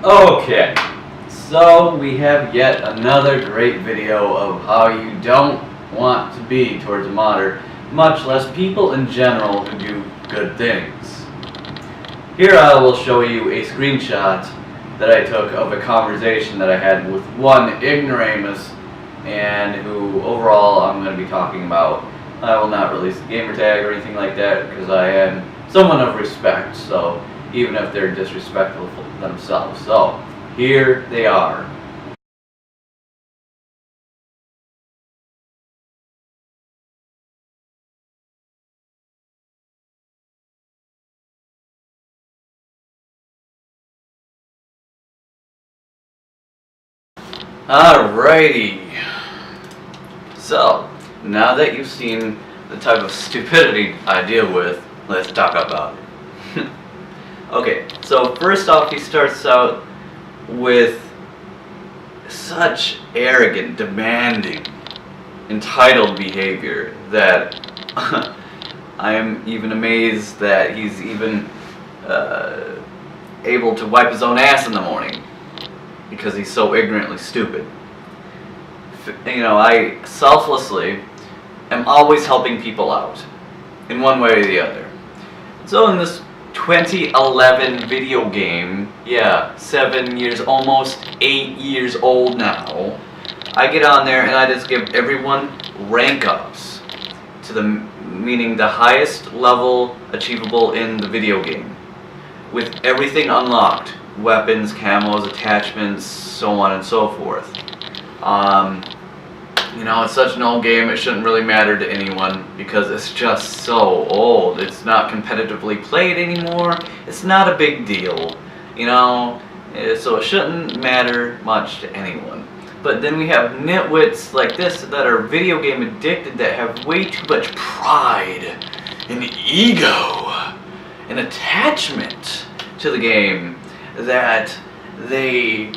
Okay, so we have yet another great video of how you don't want to be towards a modder, much less people in general who do good things. Here I will show you a screenshot that I took of a conversation that I had with one ignoramus, and who overall I'm going to be talking about. I will not release the gamer tag or anything like that because I am someone of respect, so even if they're disrespectful themselves. So here they are. Alrighty. So, now that you've seen the type of stupidity I deal with, let's talk about it. Okay, so first off, he starts out with such arrogant, demanding, entitled behavior that I am even amazed that he's even able to wipe his own ass in the morning because he's so ignorantly stupid. You know, I selflessly am always helping people out in one way or the other. So in this 2011 video game, yeah, 7 years, almost 8 years old now, I get on there and I just give everyone rank ups to meaning the highest level achievable in the video game, with everything unlocked, weapons, camos, attachments, so on and so forth. You know, it's such an old game, it shouldn't really matter to anyone because it's just so old. It's not competitively played anymore. It's not a big deal, you know, so it shouldn't matter much to anyone. But then we have nitwits like this that are video game addicted that have way too much pride and ego and attachment to the game that they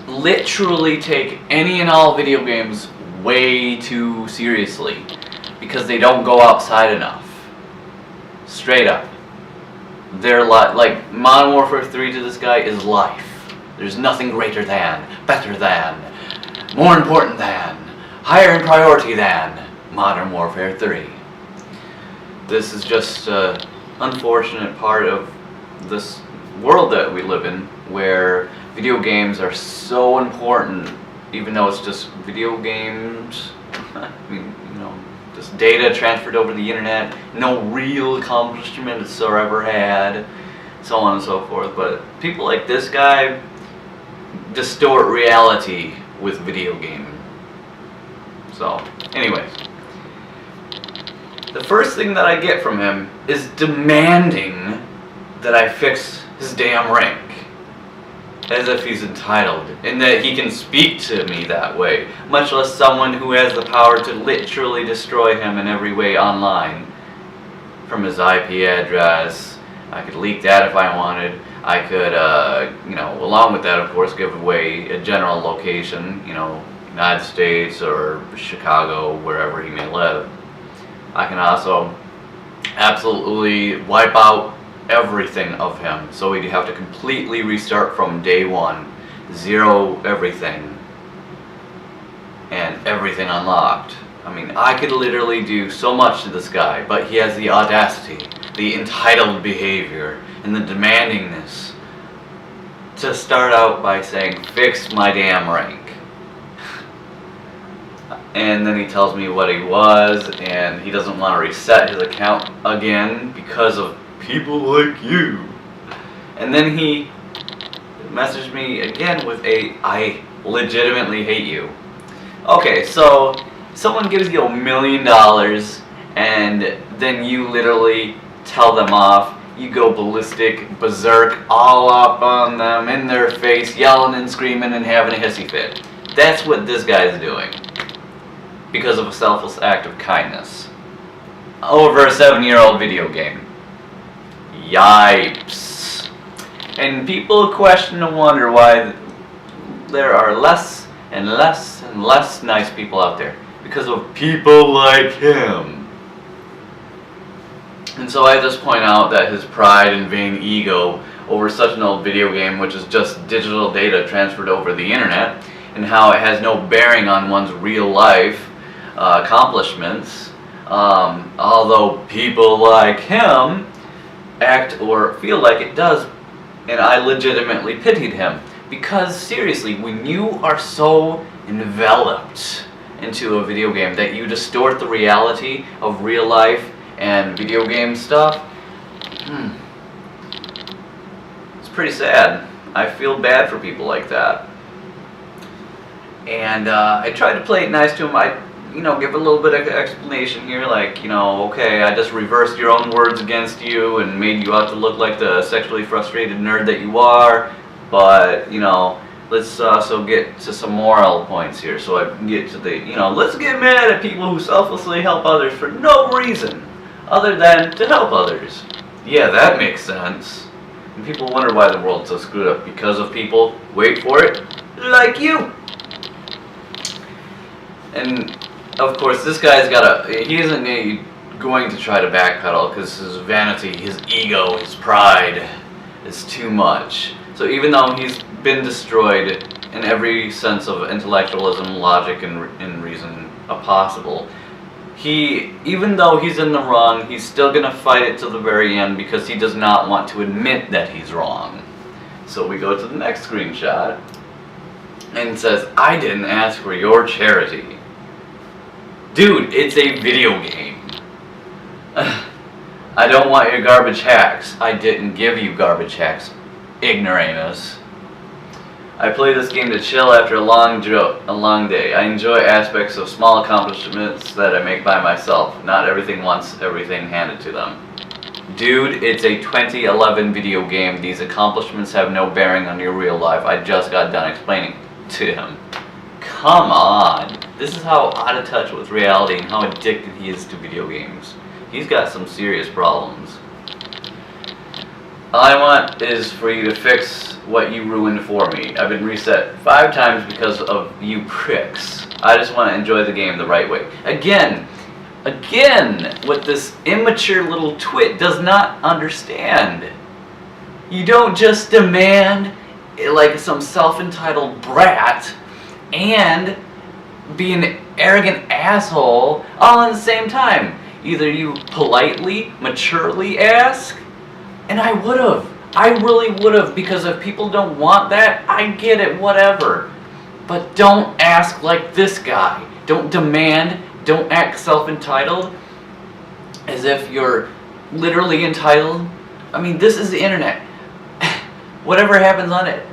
literally take any and all video games way too seriously because they don't go outside enough. Straight up. They're like Modern Warfare 3 to this guy is life. There's nothing greater than, better than, more important than, higher in priority than Modern Warfare 3. This is just an unfortunate part of this world that we live in, where video games are so important, even though it's just video games. I mean, you know, just data transferred over the internet, no real accomplishment it's ever had, so on and so forth. But people like this guy distort reality with video gaming. So, anyways, the first thing that I get from him is demanding that I fix his damn rank, as if he's entitled and that he can speak to me that way, much less someone who has the power to literally destroy him in every way online. From his IP address, I could leak that if I wanted. I could, you know, along with that, of course, give away a general location, you know, United States or Chicago, wherever he may live. I can also absolutely wipe out everything of him, so he'd have to completely restart from day one, zero everything, and everything unlocked. I mean, I could literally do so much to this guy, but he has the audacity, the entitled behavior, and the demandingness to start out by saying, fix my damn rank. And then he tells me what he was, and he doesn't want to reset his account again because of people like you. And then he messaged me again with I legitimately hate you. Okay, so someone gives you $1 million and then you literally tell them off. You go ballistic, berserk, all up on them, in their face, yelling and screaming and having a hissy fit. That's what this guy's doing because of a selfless act of kindness over a 7-year-old video game. Yipes. And people question and wonder why there are less and less and less nice people out there, because of people like him. And so I just point out that his pride and vain ego over such an old video game, which is just digital data transferred over the internet, and how it has no bearing on one's real life accomplishments, although people like him act or feel like it does, and I legitimately pitied him. Because seriously, when you are so enveloped into a video game that you distort the reality of real life and video game stuff, it's pretty sad. I feel bad for people like that. And I tried to play it nice to him. I give a little bit of explanation here, like, okay, I just reversed your own words against you and made you out to look like the sexually frustrated nerd that you are, but, let's also get to some moral points here, so I can get to the, let's get mad at people who selflessly help others for no reason other than to help others. Yeah, that makes sense. And people wonder why the world's so screwed up, because of people, wait for it, like you. And of course, this guy's he isn't going to try to backpedal because his vanity, his ego, his pride is too much. So even though he's been destroyed in every sense of intellectualism, logic, and reason possible, even though he's in the wrong, he's still going to fight it to the very end because he does not want to admit that he's wrong. So we go to the next screenshot, and it says, "I didn't ask for your charity." Dude, it's a video game. I don't want your garbage hacks. I didn't give you garbage hacks, ignoramus. I play this game to chill after a long day. I enjoy aspects of small accomplishments that I make by myself. Not everything wants everything handed to them. Dude, it's a 2011 video game. These accomplishments have no bearing on your real life. I just got done explaining to him. Come on. This is how out of touch with reality and how addicted he is to video games. He's got some serious problems. All I want is for you to fix what you ruined for me. I've been reset 5 times because of you pricks. I just want to enjoy the game the right way. Again, what this immature little twit does not understand. You don't just demand like some self-entitled brat and be an arrogant asshole all at the same time. Either you politely, maturely ask, and I really would've, because if people don't want that, I get it, whatever. But don't ask like this guy. Don't demand, don't act self-entitled as if you're literally entitled. I mean, this is the internet. Whatever happens on it,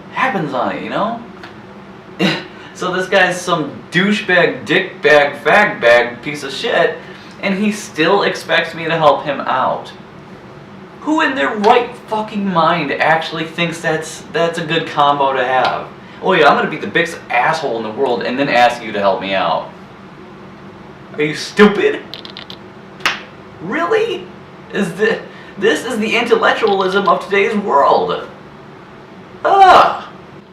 So this guy's some douchebag, dickbag, fagbag piece of shit, and he still expects me to help him out. Who in their right fucking mind actually thinks that's a good combo to have? Oh yeah, I'm gonna be the biggest asshole in the world and then ask you to help me out. Are you stupid? Really? This is the intellectualism of today's world.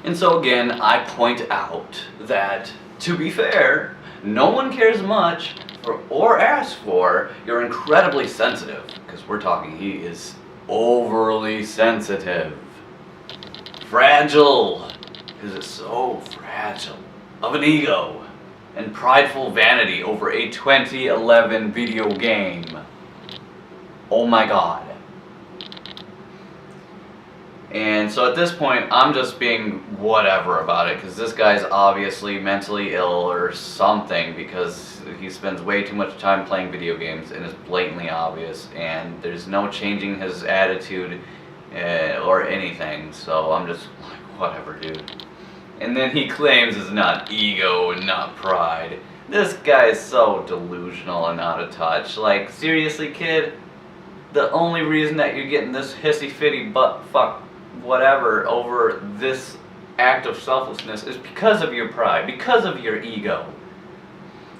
And so again, I point out that, to be fair, no one cares much or asks for your incredibly sensitive, because we're talking he is overly sensitive, fragile, because it's so fragile, of an ego, and prideful vanity over a 2011 video game. Oh my god. And so at this point, I'm just being whatever about it, because this guy's obviously mentally ill or something, because he spends way too much time playing video games, and it's blatantly obvious, and there's no changing his attitude or anything, so I'm just like, whatever, dude. And then he claims it's not ego and not pride. This guy is so delusional and out of touch. Like, seriously, kid? The only reason that you're getting this hissy-fitty butt-fuck whatever over this act of selflessness is because of your pride, because of your ego.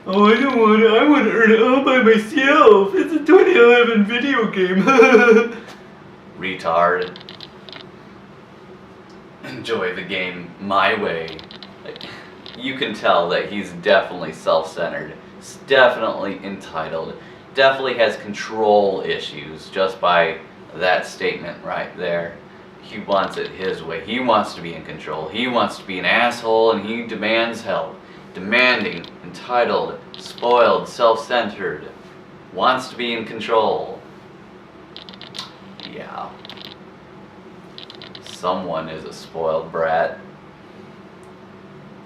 Oh, I want to earn it all by myself. It's a 2011 video game. Retard. Enjoy the game my way. You can tell that he's definitely self-centered, definitely entitled, definitely has control issues just by that statement right there. he wants it his way. He wants to be in control. He wants to be an asshole, and he demands help. Demanding, entitled, spoiled, self-centered. Wants to be in control. Yeah. Someone is a spoiled brat.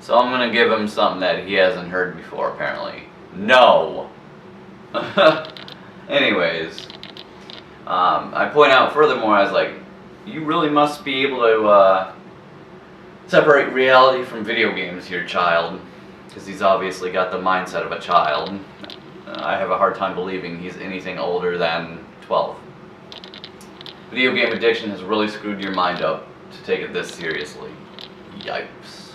So I'm gonna give him something that he hasn't heard before, apparently. No! Anyways, I point out furthermore, I was like, you really must be able to separate reality from video games here, child. Because he's obviously got the mindset of a child. I have a hard time believing he's anything older than 12. Video game addiction has really screwed your mind up to take it this seriously. Yipes.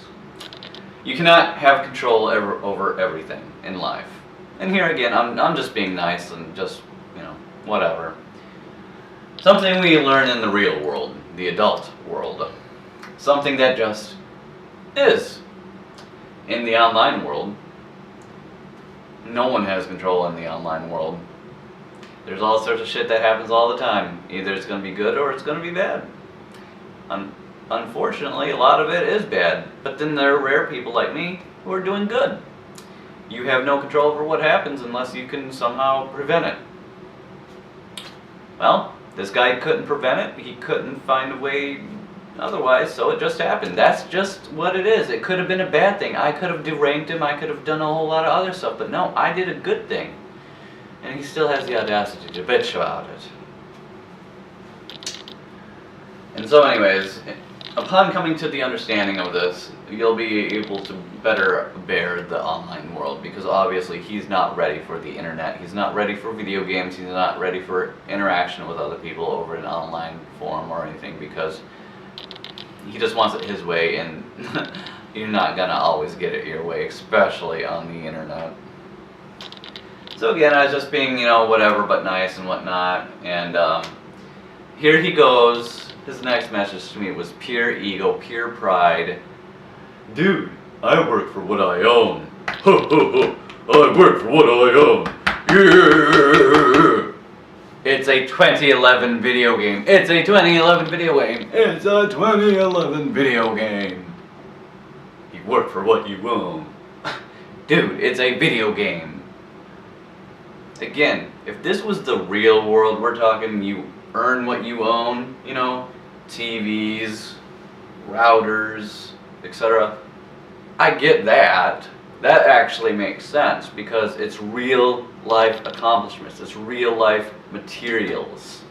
You cannot have control over everything in life. And here again, I'm just being nice and just, whatever. Something we learn in the real world, the adult world. Something that just is. In the online world, no one has control in the online world. There's all sorts of shit that happens all the time. Either it's going to be good or it's going to be bad. Unfortunately, a lot of it is bad. But then there are rare people like me who are doing good. You have no control over what happens unless you can somehow prevent it. Well, this guy couldn't prevent it. He couldn't find a way otherwise, so it just happened. That's just what it is. It could have been a bad thing. I could have deranged him. I could have done a whole lot of other stuff. But no, I did a good thing. And he still has the audacity to bitch about it. And so anyways, upon coming to the understanding of this, you'll be able to better bear the online world, because obviously he's not ready for the internet. He's not ready for video games. He's not ready for interaction with other people over an online forum or anything, because he just wants it his way, and you're not gonna always get it your way, especially on the internet. So again, I was just being, whatever but nice and whatnot, and here he goes. His next message to me was pure ego, pure pride. Dude, I work for what I own. I work for what I own. Yeah. It's a 2011 video game. It's a 2011 video game. It's a 2011 video game. You work for what you own. Dude, it's a video game. Again, if this was the real world, we're talking you earn what you own, TVs, routers, etc. I get that. That actually makes sense because it's real life accomplishments. It's real life materials.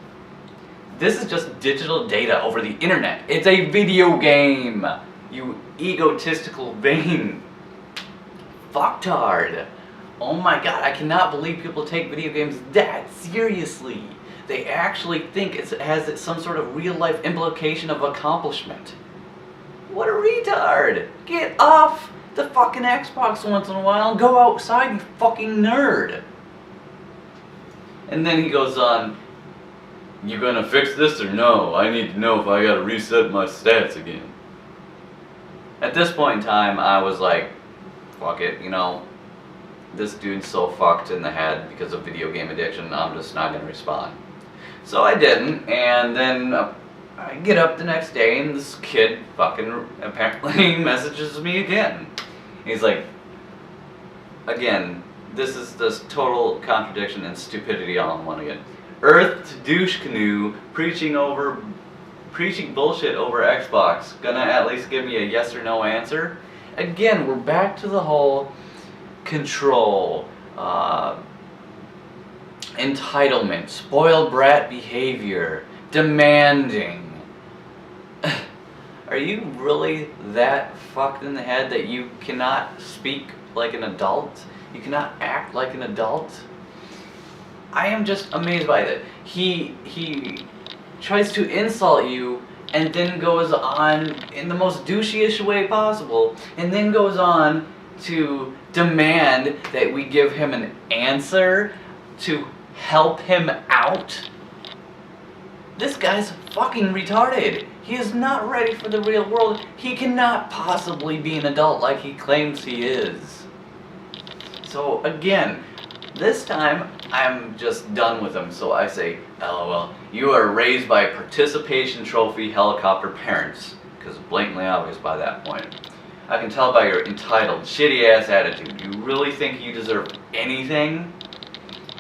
This is just digital data over the internet. It's a video game. You egotistical vain fucktard. Oh my god, I cannot believe people take video games that seriously. They actually think it has some sort of real life implication of accomplishment. What a retard! Get off the fucking Xbox once in a while and go outside, you fucking nerd. And then he goes on, you gonna fix this or no? I need to know if I gotta reset my stats again. At this point in time, I was like, fuck it, this dude's so fucked in the head because of video game addiction, I'm just not gonna respond. So I didn't, and then I get up the next day and this kid fucking apparently messages me again. He's like, again, this is this total contradiction and stupidity all in one again. Earth to douche canoe, preaching bullshit over Xbox. Gonna at least give me a yes or no answer? Again, we're back to the whole control, entitlement, spoiled brat behavior, demanding. Are you really that fucked in the head that you cannot speak like an adult? You cannot act like an adult? I am just amazed by that. He tries to insult you and then goes on in the most douchey-ish way possible, and then goes on to demand that we give him an answer to help him out. This guy's fucking retarded. He is not ready for the real world. He cannot possibly be an adult like he claims he is. So again, this time I'm just done with him, so I say, LOL. You are raised by participation trophy helicopter parents, because it's blatantly obvious by that point. I can tell by your entitled, shitty-ass attitude. You really think you deserve anything?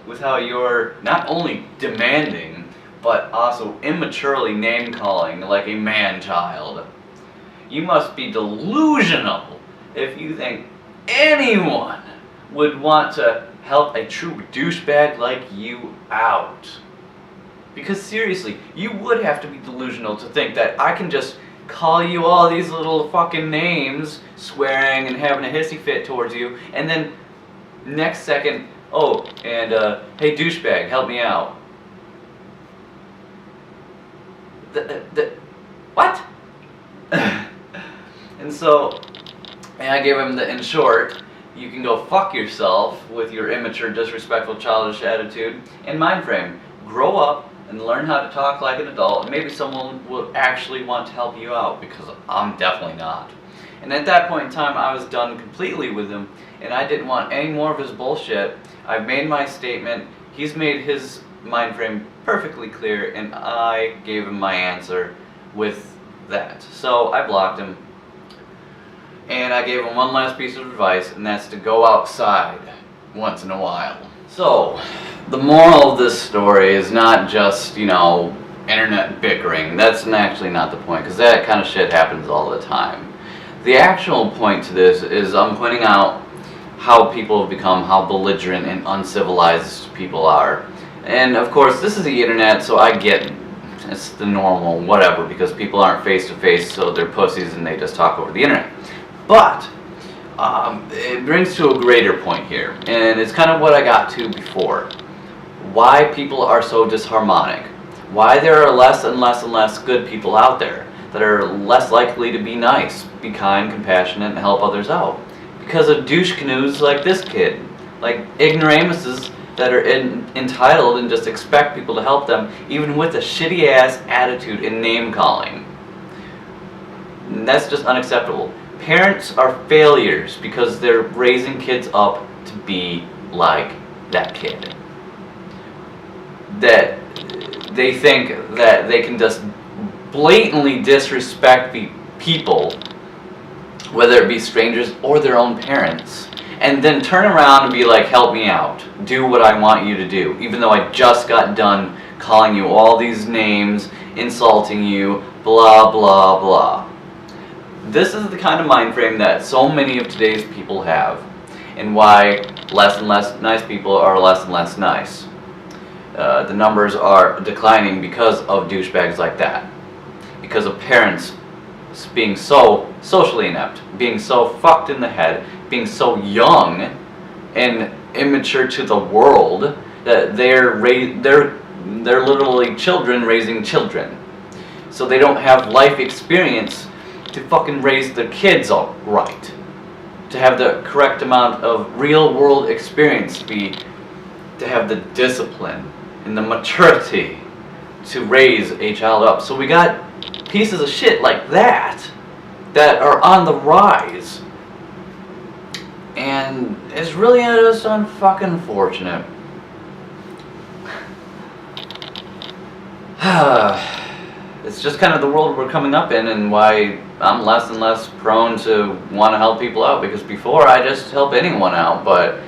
With how you're not only demanding, but also immaturely name-calling like a man-child. You must be delusional if you think anyone would want to help a true douchebag like you out. Because seriously, you would have to be delusional to think that I can just call you all these little fucking names, swearing and having a hissy fit towards you, and then next second, oh, and hey douchebag, help me out. What? And so, and I gave him the, in short, you can go fuck yourself with your immature, disrespectful, childish attitude and mind frame. Grow up and learn how to talk like an adult, and maybe someone will actually want to help you out, because I'm definitely not. And at that point in time, I was done completely with him, and I didn't want any more of his bullshit. I've made my statement, he's made his mind frame perfectly clear, and I gave him my answer with that. So I blocked him, and I gave him one last piece of advice, and that's to go outside once in a while. So, the moral of this story is not just, internet bickering. That's actually not the point, because that kind of shit happens all the time. The actual point to this is I'm pointing out how people have become, how belligerent and uncivilized people are. And of course, this is the internet, so I get it. It's the normal whatever, because people aren't face to face, so they're pussies and they just talk over the internet. But it brings to a greater point here, and it's kind of what I got to before. Why people are so disharmonic. Why there are less and less and less good people out there that are less likely to be nice, be kind, compassionate, and help others out. Because of douche canoes like this kid, like ignoramuses that are entitled and just expect people to help them, even with a shitty ass attitude and name calling. And that's just unacceptable. Parents are failures because they're raising kids up to be like that kid. That they think that they can just blatantly disrespect people, whether it be strangers or their own parents, and then turn around and be like, help me out, do what I want you to do, even though I just got done calling you all these names, insulting you, blah blah blah. This is the kind of mind frame that so many of today's people have, and why less and less nice people are less and less nice. The numbers are declining because of douchebags like that. Because of parents being so socially inept, being so fucked in the head, being so young and immature to the world that they're literally children raising children. So they don't have life experience to fucking raise their kids all right, to have the correct amount of real world experience, to have the discipline and the maturity to raise a child up. So we got pieces of shit like that are on the rise, and it's really just unfucking unfortunate. It's just kind of the world we're coming up in, and why I'm less and less prone to want to help people out, because before I just help anyone out, but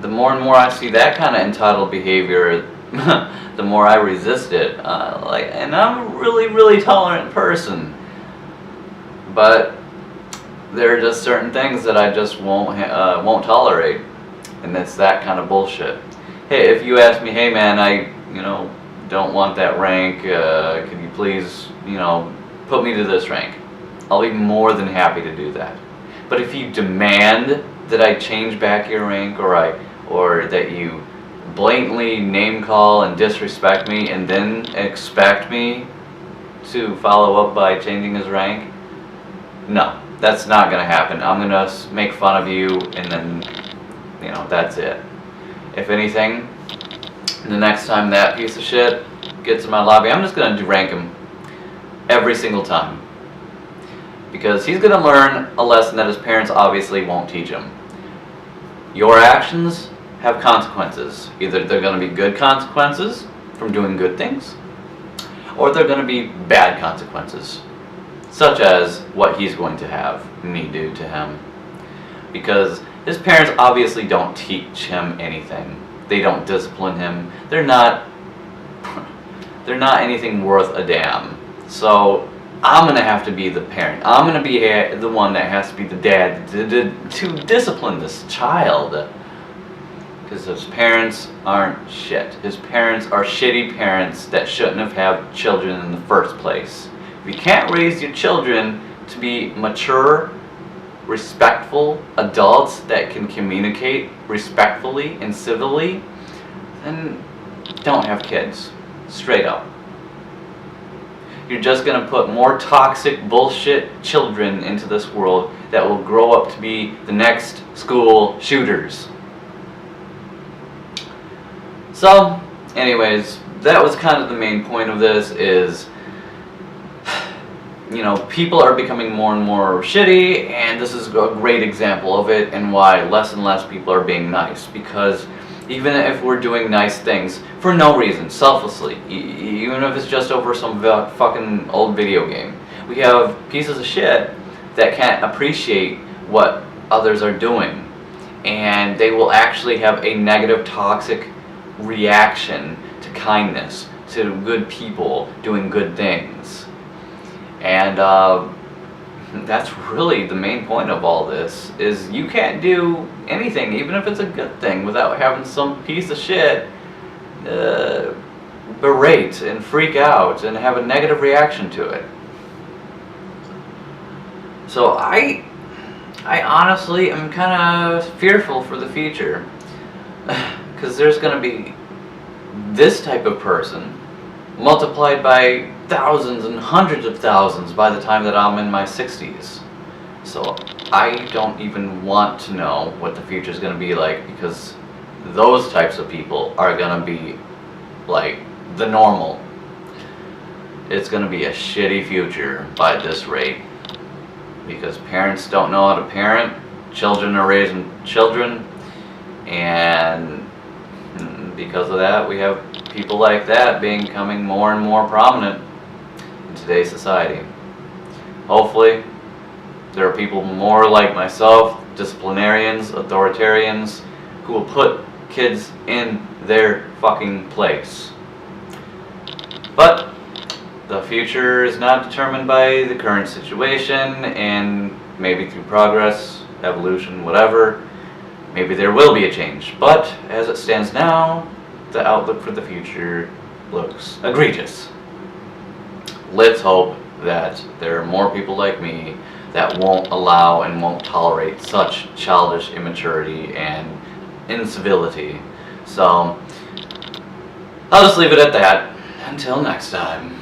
the more and more I see that kind of entitled behavior, the more I resist it. And I'm a really tolerant person, but there are just certain things that I just won't tolerate, and it's that kind of bullshit. Hey, if you ask me, hey man, I don't want that rank, could you please put me to this rank, I'll be more than happy to do that. But if you demand that I change back your rank, or that you blatantly name call and disrespect me and then expect me to follow up by changing his rank, no, that's not going to happen. I'm going to make fun of you, and then that's it. If anything, the next time that piece of shit gets in my lobby, I'm just going to rank him every single time, because he's going to learn a lesson that his parents obviously won't teach him. Your actions have consequences. Either they're going to be good consequences, from doing good things, or they're going to be bad consequences, such as what he's going to have me do to him. Because his parents obviously don't teach him anything. They don't discipline him. They're not anything worth a damn. So I'm going to have to be the parent. I'm going to be the one that has to be the dad to discipline this child. Because his parents aren't shit. His parents are shitty parents that shouldn't have had children in the first place. If you can't raise your children to be mature, respectful adults that can communicate respectfully and civilly, then don't have kids. Straight up. You're just going to put more toxic bullshit children into this world that will grow up to be the next school shooters. So, anyways, that was kind of the main point of this is, you know, people are becoming more and more shitty, and this is a great example of it and why less and less people are being nice. Because even if we're doing nice things for no reason, selflessly, even if it's just over some fucking old video game, we have pieces of shit that can't appreciate what others are doing, and they will actually have a negative, toxic reaction to kindness, to good people doing good things. And that's really the main point of all this, is you can't do anything, even if it's a good thing, without having some piece of shit berate and freak out and have a negative reaction to it. So I honestly am kind of fearful for the future. Because there's going to be this type of person multiplied by thousands and hundreds of thousands by the time that I'm in my 60s. So I don't even want to know what the future is going to be like, because those types of people are going to be like the normal. It's going to be a shitty future by this rate, because parents don't know how to parent, children are raising children, and because of that, we have people like that becoming more and more prominent in today's society. Hopefully, there are people more like myself, disciplinarians, authoritarians, who will put kids in their fucking place. But the future is not determined by the current situation, and maybe through progress, evolution, whatever, maybe there will be a change. But as it stands now, the outlook for the future looks egregious. Let's hope that there are more people like me that won't allow and won't tolerate such childish immaturity and incivility. So I'll just leave it at that. Until next time.